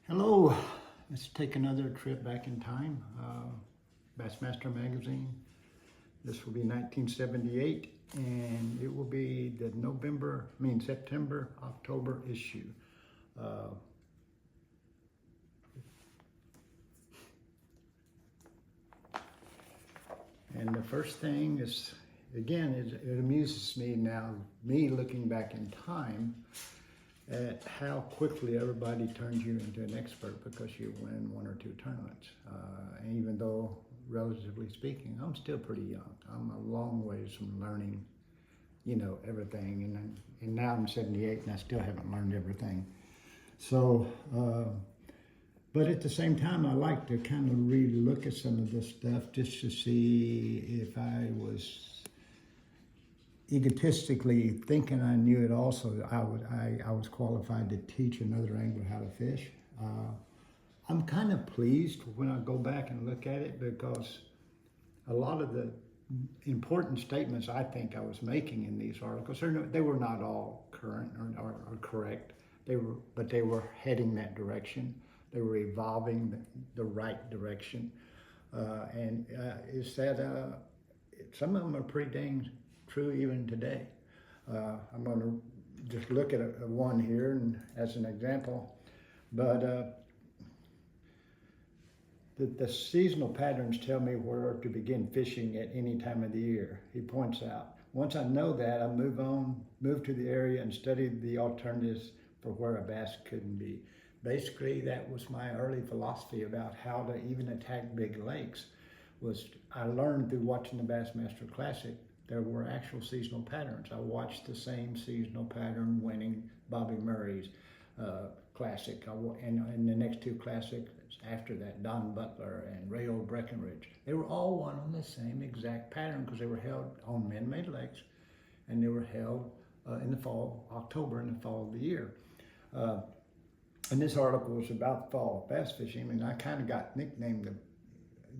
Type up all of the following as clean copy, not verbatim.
Hello, let's take another trip back in time. BassMaster magazine. This will be 1978, and it will be the September, October issue. And the first thing is, again, it amuses me now, me looking back in time, at how quickly everybody turns you into an expert because you win one or two tournaments. And even though, relatively speaking, I'm still pretty young. I'm a long ways from learning, everything. And now I'm 78 and I still haven't learned everything. So, but at the same time, I like to kind of re-look at some of this stuff just to see if I was egotistically thinking I knew it also. I was qualified to teach another angler how to fish. I'm kind of pleased when I go back and look at it because a lot of the important statements I think I was making in these articles, they were not all current or correct. But they were heading that direction. They were evolving the right direction. Is that some of them are pretty dang true even today. I'm going to just look at one here and as an example, but the seasonal patterns tell me where to begin fishing at any time of the year, he points out. Once I know that, I move to the area and study the alternatives for where a bass couldn't be. Basically, that was my early philosophy about how to even attack big lakes. I learned through watching the Bassmaster Classic. There were actual seasonal patterns. I watched the same seasonal pattern winning Bobby Murray's Classic, and the next two Classics after that, Don Butler and Rayo Breckenridge. They were all won on the same exact pattern because they were held on man-made lakes, and they were held in the fall, October, in the fall of the year. And this article was about fall bass fishing, and I kind of got nicknamed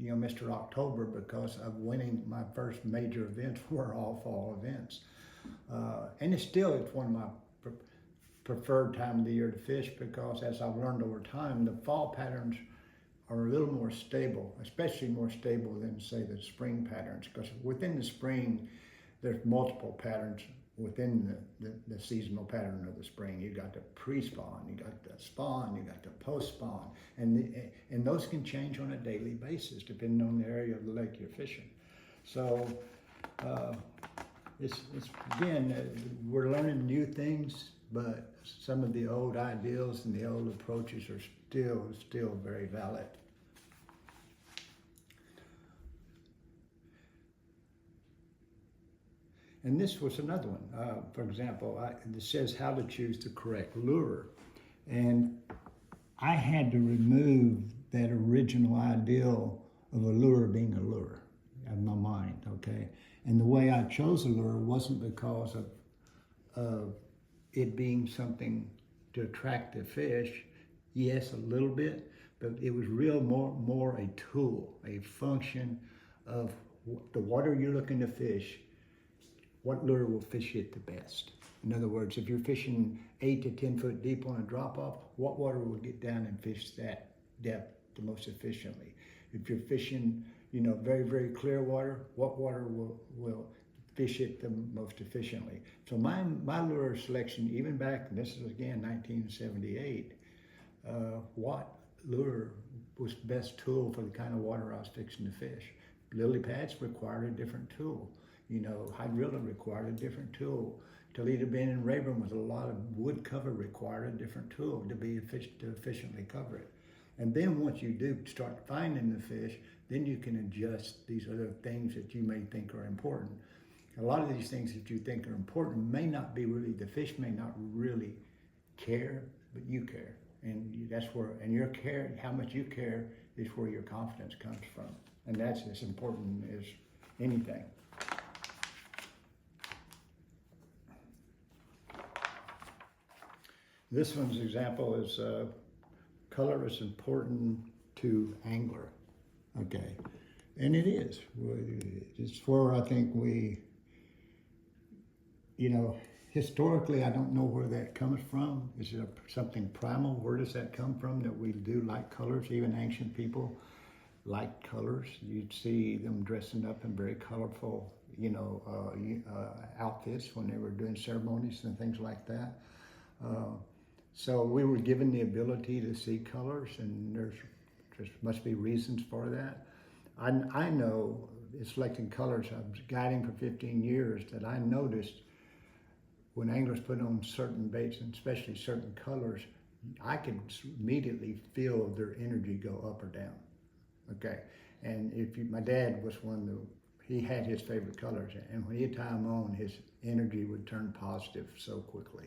Mr. October because of winning my first major events were all fall events. And it's one of my preferred time of the year to fish because as I've learned over time, the fall patterns are a little more stable, especially more stable than say the spring patterns, because within the spring, there's multiple patterns within the seasonal pattern of the spring. You got the pre-spawn, you got the spawn, you got the post-spawn, and those can change on a daily basis depending on the area of the lake you're fishing. So it's again, we're learning new things, but some of the old ideals and the old approaches are still very valid. And this was another one. For example, it says how to choose the correct lure. And I had to remove that original ideal of a lure being a lure out of my mind, okay? And the way I chose a lure wasn't because of it being something to attract the fish. Yes, a little bit, but it was more a tool, a function of the water you're looking to fish. What lure will fish it the best? In other words, if you're fishing 8 to 10 foot deep on a drop off, what water will get down and fish that depth the most efficiently? If you're fishing, very, very clear water, what water will fish it the most efficiently? So my lure selection, even back, and this is again 1978, what lure was the best tool for the kind of water I was fixing to fish? Lily pads required a different tool. Hydrilla required a different tool. Toledo Bend and Rayburn with a lot of wood cover required a different tool to efficiently cover it. And then once you do start finding the fish, then you can adjust these other things that you may think are important. A lot of these things that you think are important may not be really, the fish may not really care, but you care. And your care, how much you care is where your confidence comes from. And that's as important as anything. This one's example is color is important to angler, okay? And it is. It's where I think we, historically, I don't know where that comes from. Is it something primal? Where does that come from that we do like colors? Even ancient people liked colors. You'd see them dressing up in very colorful, outfits when they were doing ceremonies and things like that. So we were given the ability to see colors, and there must be reasons for that. I know, selecting colors, I was guiding for 15 years, that I noticed when anglers put on certain baits, and especially certain colors, I could immediately feel their energy go up or down. Okay, and my dad was he had his favorite colors, and when he'd tie them on, his energy would turn positive so quickly.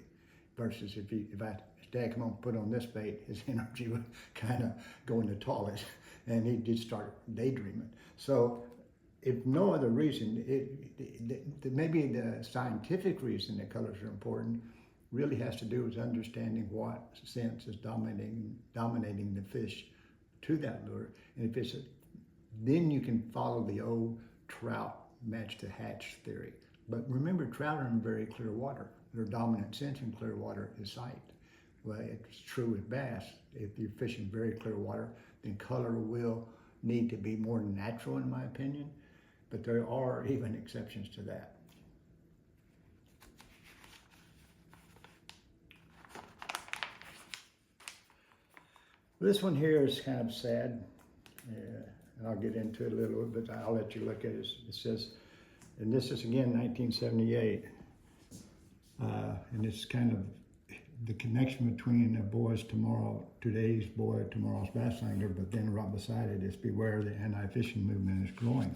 Versus if Dad come on, put on this bait, his energy would kind of go in the toilet, and he'd just start daydreaming. So, if no other reason, maybe the scientific reason that colors are important really has to do with understanding what sense is dominating the fish to that lure. And then you can follow the old trout match to hatch theory. But remember, trout are in very clear water. Their dominant sense in clear water is sight. Well, it's true with bass. If you're fishing very clear water, then color will need to be more natural, in my opinion. But there are even exceptions to that. This one here is kind of sad. And I'll get into it a little bit, but I'll let you look at it. It says, and this is again 1978. And it's kind of the connection between today's boy, tomorrow's bass angler, but then right beside it is beware the anti-fishing movement is growing.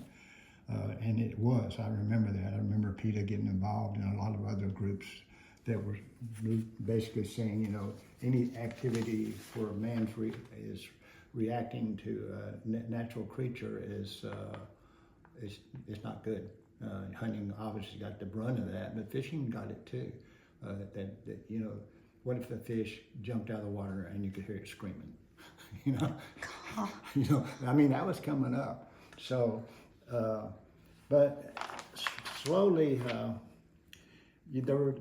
And it was, I remember that. I remember PETA getting involved and a lot of other groups that were basically saying, any activity where man is reacting to a natural creature is not good. Hunting obviously got the brunt of that, but fishing got it too. What if the fish jumped out of the water and you could hear it screaming? That was coming up. So, but slowly, there were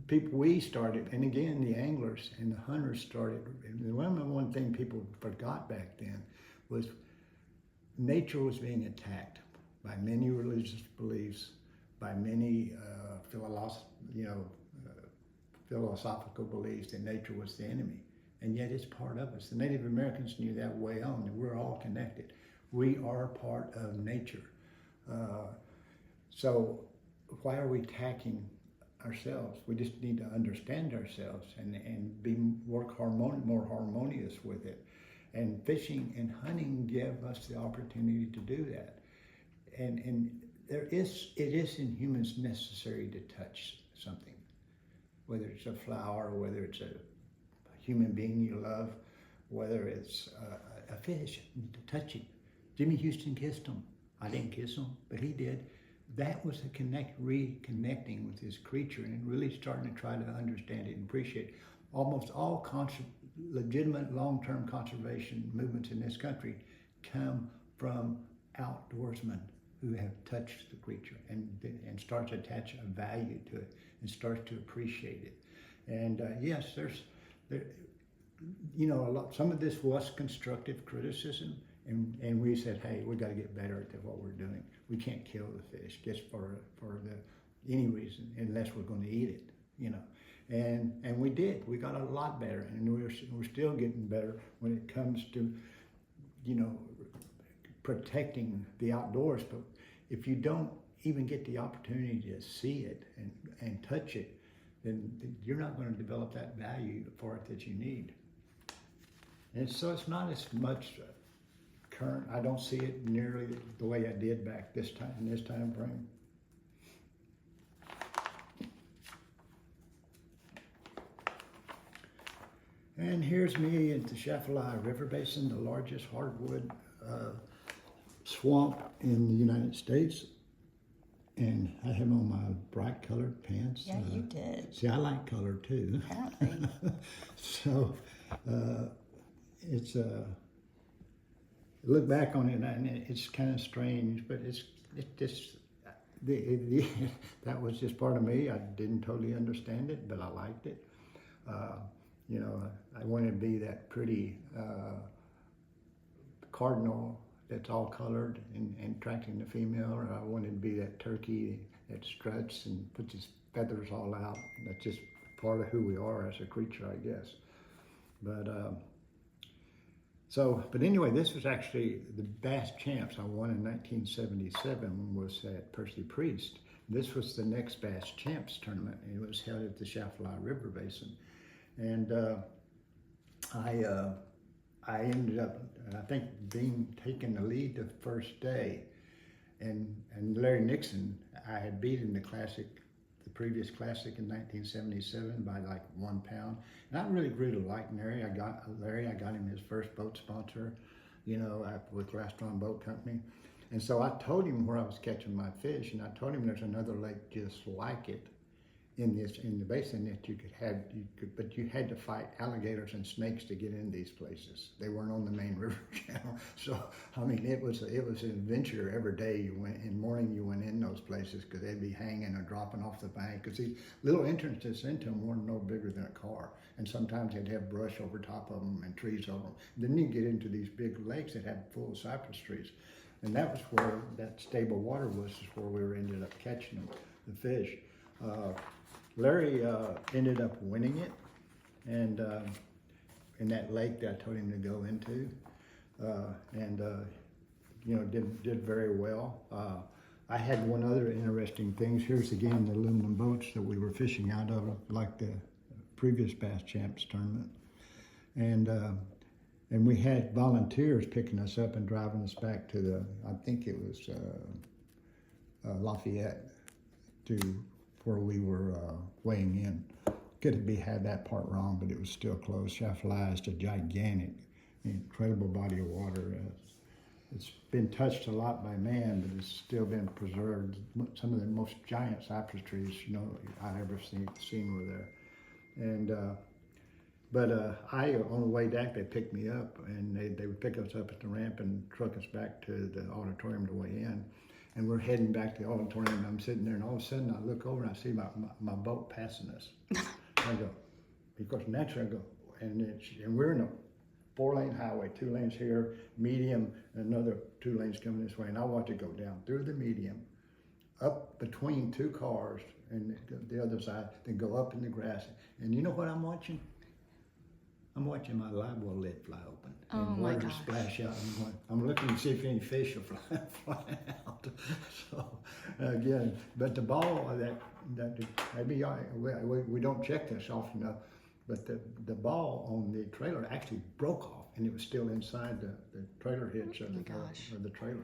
people, we started, and again, the anglers and the hunters started. And one thing people forgot back then was nature was being attacked by many religious beliefs, by many philosophical beliefs that nature was the enemy. And yet it's part of us. The Native Americans knew that way on, that we're all connected. We are part of nature. So why are we attacking ourselves? We just need to understand ourselves and work more harmonious with it. And fishing and hunting give us the opportunity to do that. And it is in humans necessary to touch something, whether it's a flower, whether it's a human being you love, whether it's a fish, to touch him. Jimmy Houston kissed him. I didn't kiss him, but he did. That was reconnecting with his creature and really starting to try to understand it and appreciate it. Almost all legitimate long-term conservation movements in this country come from outdoorsmen who have touched the creature and start to attach a value to it and start to appreciate it. And yes, some of this was constructive criticism, and we said, hey, we got to get better at what we're doing. We can't kill the fish just for any reason unless we're going to eat it, And we did. We got a lot better, and we're still getting better when it comes to, protecting the outdoors. But if you don't even get the opportunity to see it and touch it, then you're not going to develop that value for it that you need. And so it's not as much current. I don't see it nearly the way I did back in this time frame. And here's me at the Chaffalaya River Basin, the largest hardwood swamp in the United States. And I have on my bright colored pants. Yeah, you did. See, I like color too. Apparently. So it's look back on it, and it's kind of strange, but it's just that was just part of me. I didn't totally understand it, but I liked it. You know, I wanted to be that pretty cardinal that's all colored and attracting the female, or I wanted to be that turkey that struts and puts his feathers all out. That's just part of who we are as a creature, I guess. But but anyway, this was actually the Bass Champs I won in 1977 was at Percy Priest. This was the next Bass Champs tournament. It was held at the Chaffalay River Basin. And I ended up, I think, taking the lead the first day. And Larry Nixon, I had beat in the previous classic in 1977 by like 1 pound. And I really grew to like Larry. I got him his first boat sponsor, you know, with Glastron Boat Company. And so I told him where I was catching my fish, and I told him there's another lake just like it in the basin that but you had to fight alligators and snakes to get in these places. They weren't on the main river channel. So I mean, it was an adventure every day. You went in the morning, you went in those places because they'd be hanging or dropping off the bank, because these little entrances into them weren't no bigger than a car, and sometimes they'd have brush over top of them and trees over them. And then you get into these big lakes that had full of cypress trees, and that was where that stable water was, where we ended up catching them, the fish. Larry ended up winning it, and in that lake that I told him to go into, you know, did very well. I had one other interesting thing. Here's again the aluminum boats that we were fishing out of, like the previous Bass Champs tournament, and we had volunteers picking us up and driving us back to I think it was Lafayette, to where we were weighing in. Could be had that part wrong, but it was still close. Chaffalay is a gigantic, incredible body of water. It's been touched a lot by man, but it's still been preserved. Some of the most giant cypress trees, you know, I've ever seen were there. And on the way back, they picked me up, and they would pick us up at the ramp and truck us back to the auditorium to weigh in. And we're heading back to the auditorium, and I'm sitting there, and all of a sudden I look over and I see my boat passing us. I go, because naturally I go, and we're in a 4-lane highway, 2 lanes here, medium, and another 2 lanes coming this way, and I watch it go down through the medium, up between 2 cars, and the other side, then go up in the grass. And you know what I'm watching? I'm watching my live well lid fly open, and water splash out. I'm looking to see if any fish will fly out. So again, but the ball that maybe we don't check this often enough, but the ball on the trailer actually broke off, and it was still inside the trailer hitch of the trailer.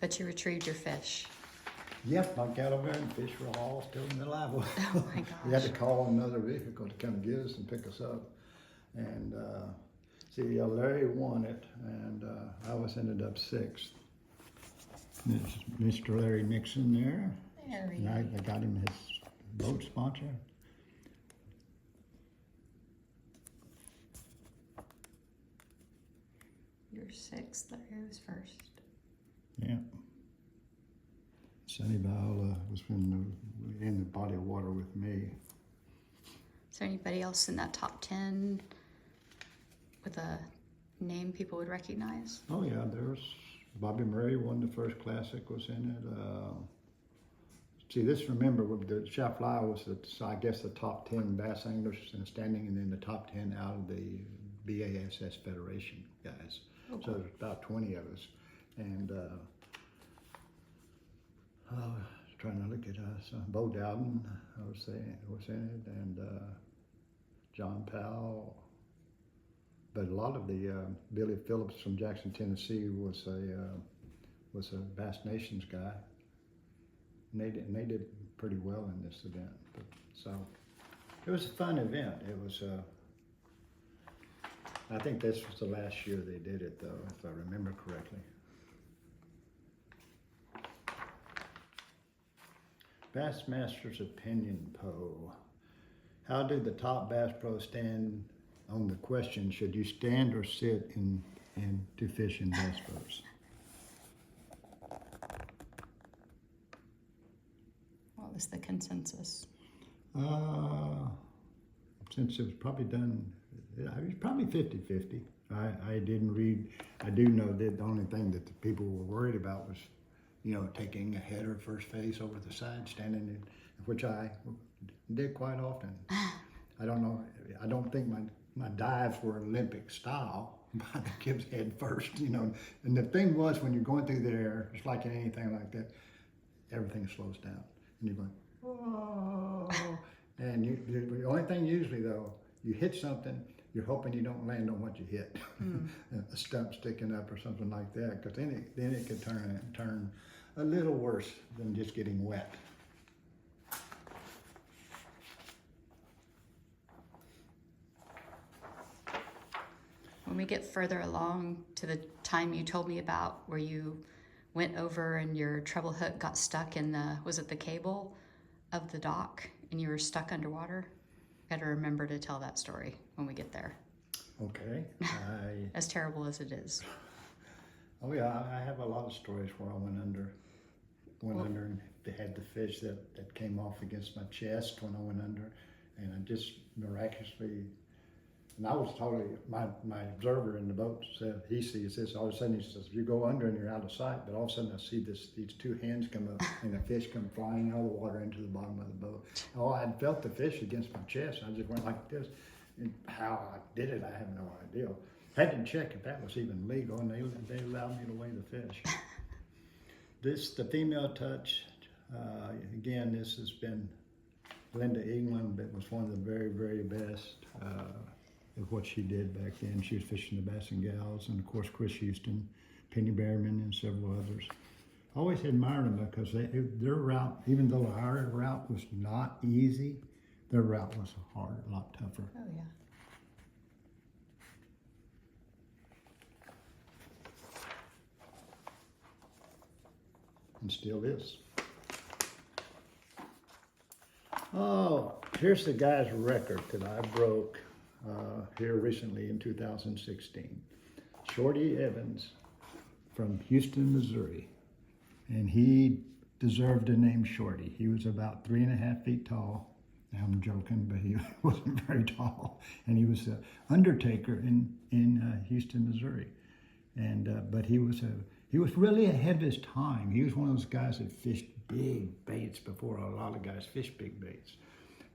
But you retrieved your fish. Yep, I got over there and fish were all still in the live well. Oh my gosh. We had to call another vehicle to come get us and pick us up. And Larry won it, and I ended up 6th. There's Mr. Larry Nixon there. And I got him his boat sponsor. You're 6th, Larry was 1st. Yeah. Sonny Viola was in the body of water with me. Is there anybody else in that top 10 with a name people would recognize? Oh yeah, there's Bobby Murray won the first classic, was in it. Remember, the Chaffalay was I guess the top 10 bass anglers in the standing, and then the top 10 out of the BASS Federation guys. Okay. So there's about 20 of us, and trying to look at us. Bo Dowden was in it, and John Powell. But a lot of the Billy Phillips from Jackson, Tennessee was a Bass Nations guy. And they did pretty well in this event. So it was a fun event. It was. I think this was the last year they did it, though, if I remember correctly. BassMaster's opinion poll. How did the top bass pros stand on the question, should you stand or sit in and to fish in bass boats. What was the consensus? Since it was probably done, it was probably 50-50. I didn't read, I do know that the only thing that the people were worried about was, you know, taking a header first face over the side, standing in, which I did quite often. I don't know, I don't think my dives were Olympic style, but the gives head first, you know. And the thing was, when you're going through the air, it's like anything like that, everything slows down. And you're going, oh. And the only thing usually though, you hit something, you're hoping you don't land on what you hit. A stump sticking up or something like that, because then it could turn a little worse than just getting wet. When we get further along to the time you told me about where you went over and your treble hook got stuck in the, was it the cable of the dock and you were stuck underwater? Got to remember to tell that story when we get there. Okay. As terrible as it is. Oh yeah, I have a lot of stories where I went under and they had the fish that came off against my chest when I went under, and I just miraculously, and I was totally, my observer in the boat said, he sees this, all of a sudden he says, you go under and you're out of sight, but all of a sudden I see these two hands come up and the fish come flying out of the water into the bottom of the boat. Oh, I felt the fish against my chest. I just went like this. And how I did it, I have no idea. Had to check if that was even legal, and they allowed me to weigh the fish. The female touch, again, this has been Linda England, that was one of the very, very best of what she did back then. She was fishing the Bass and Gals, and of course Chris Houston, Penny Behrman, and several others. I always admired them because their route, even though our route was not easy, their route was hard, a lot tougher. Oh yeah. And still is. Oh, here's the guy's record that I broke here recently in 2016. Shorty Evans from Houston, Missouri. And he deserved the name Shorty. He was about 3.5 feet tall. I'm joking, but he wasn't very tall. And he was an undertaker in Houston, Missouri. And but he was really ahead of his time. He was one of those guys that fished big baits before a lot of guys fished big baits.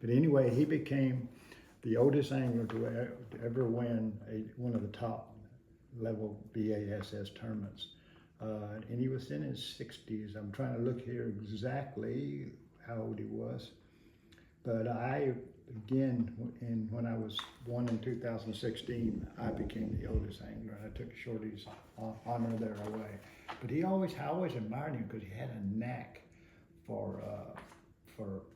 But anyway, he became the oldest angler to ever win one of the top level BASS tournaments. And he was in his 60s. I'm trying to look here exactly how old he was. But when I was won in 2016, I became the oldest angler. I took Shorty's honor there away. But I always admired him because he had a knack for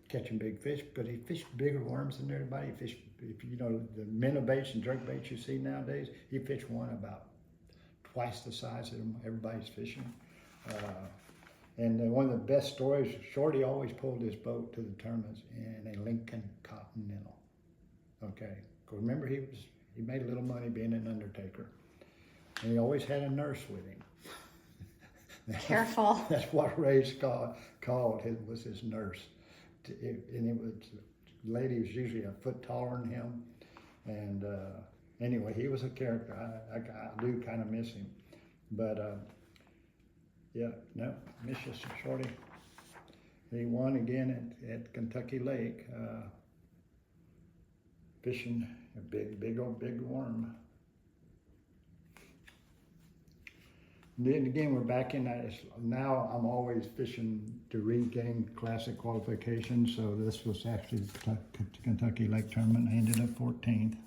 catching big fish, because he fished bigger worms than everybody. He fished, you know, the minnow baits and jerk baits you see nowadays, he fished one about twice the size that everybody's fishing. And one of the best stories, Shorty always pulled his boat to the tournaments in a Lincoln Continental. Okay, because remember he made a little money being an undertaker, and he always had a nurse with him. Careful. That's what Ray's called was his nurse, and it was the lady was usually a foot taller than him, and anyway, he was a character. I do kind of miss him, but. Yeah, no, miss you, Shorty. He won again at Kentucky Lake, fishing a big worm. And then again, we're back in that. Now I'm always fishing to regain classic qualifications. So this was actually the Kentucky Lake tournament. I ended up 14th.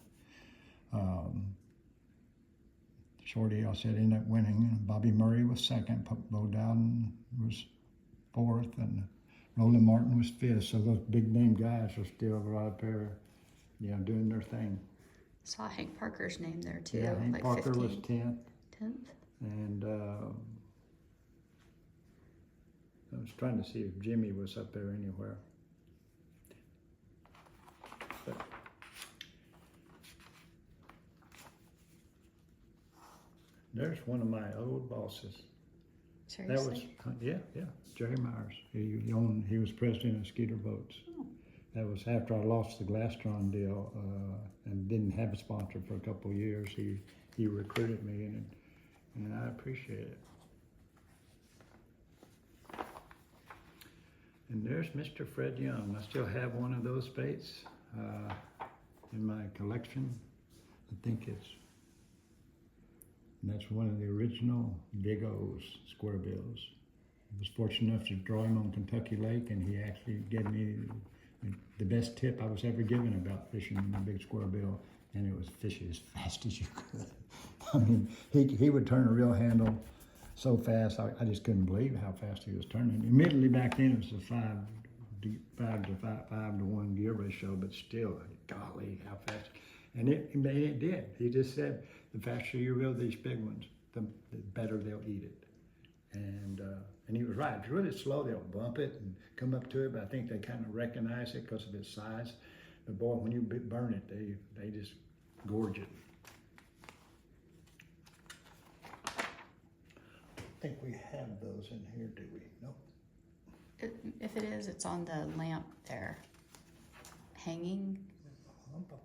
Shorty, I said, ended up winning. Bobby Murray was second. Bo Dowden was fourth, and Roland Martin was fifth. So those big name guys are still right up there, you know, doing their thing. Saw Hank Parker's name there too. Yeah, Hank like Parker 15. was 10th. 10th. And I was trying to see if Jimmy was up there anywhere. But, There's one of my old bosses. Seriously? That was, yeah, Jerry Myers. He was president of Skeeter Boats. Oh. That was after I lost the Glastron deal and didn't have a sponsor for a couple of years. He recruited me, and I appreciate it. And there's Mr. Fred Young. I still have one of those baits in my collection. I think that's one of the original Big O's square bills. I was fortunate enough to draw him on Kentucky Lake, and he actually gave me the best tip I was ever given about fishing in a big square bill, and it was fish as fast as you could. I mean, he would turn a reel handle so fast, I just couldn't believe how fast he was turning. Admittedly, back then it was a 5 to 1 gear ratio, but still, golly, how fast. And it did. He just said, the faster you reel these big ones, the better they'll eat it. And he was right. If it's really slow, they'll bump it and come up to it, but I think they kind of recognize it because of its size. But boy, when you burn it, they just gorge it. I think we have those in here, do we? Nope. If it is, it's on the lamp there, hanging. Nope.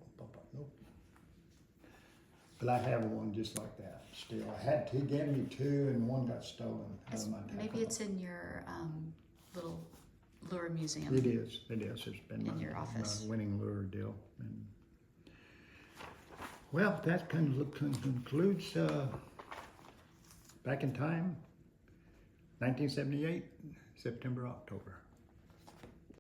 But I have one just like that still. He gave me 2 and one got stolen out of my tackle. Maybe it's in your little lure museum. It is. It's been in your office. My winning lure deal. And, well, that concludes Back in Time, 1978, September, October.